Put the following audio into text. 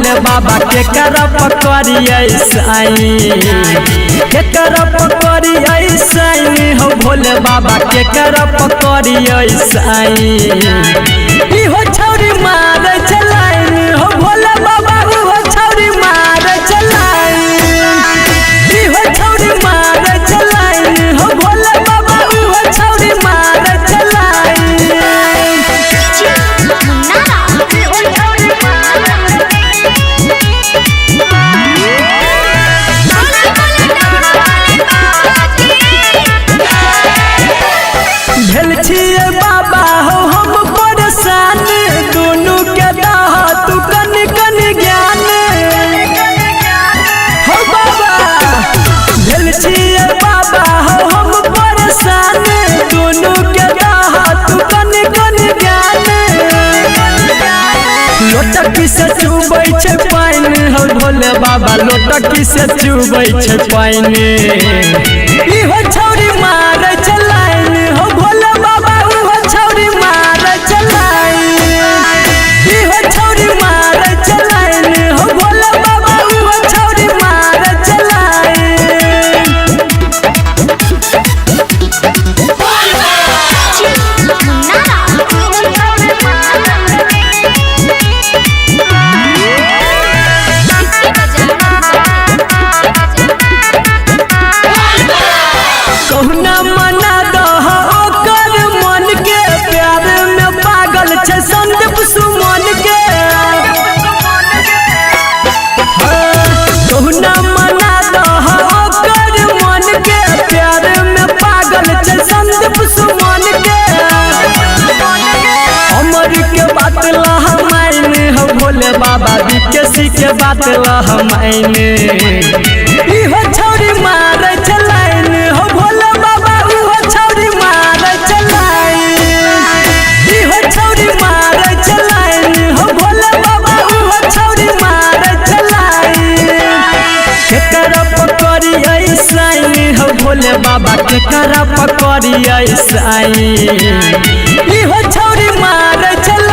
भोले बाबा के करप करिए साईं, के करप करिए साईं हो भोले बाबा के करप करिए साईं। इहो छौरी मार चलाइन हो भोले बाबा इहो छौरी मार चलाइन, इहो छौरी मार चलाइन हो भोले बाबा इहो छौरी मार चलाइन। भेल छिए बाबा हो हम परेशान, दोनों के दाह तू कन कन ज्ञान हो बाबा। भेल छिए बाबा हो हम परेशान, दोनों के दाह तू कन कन ज्ञान। लोटकी से चुबै छै पानि हो भोले बाबा, लोटकी से चुबै छै पानि। इहो छौरी मार चलाइन हो भोले बाबा इहो छौरी मार चलाइन, इहो छौरी मार चलाइन हो भोले बाबा इहो छौरी मार चलाइन। कहुना मना दह ओकर मन के, प्यार में पागल छै संदीप सुमन के। कहुना मना दह ओकर मन के, प्यार में पागल छै संदीप सुमन के। अमर के बात लह मायने हो भोले बाबा, विकेसी के बात लह मायने। इहो छौरी मार चलाइन हो भोले बाबा इहो छौरी मार चलाइन, इहो छौरी मार चलाइन हो भोले बाबा इहो छौरी मार चलाइन। के करप करिए साईं हो भोले बाबा के करप करिए साईं, इहो छौरी मार चलाइन।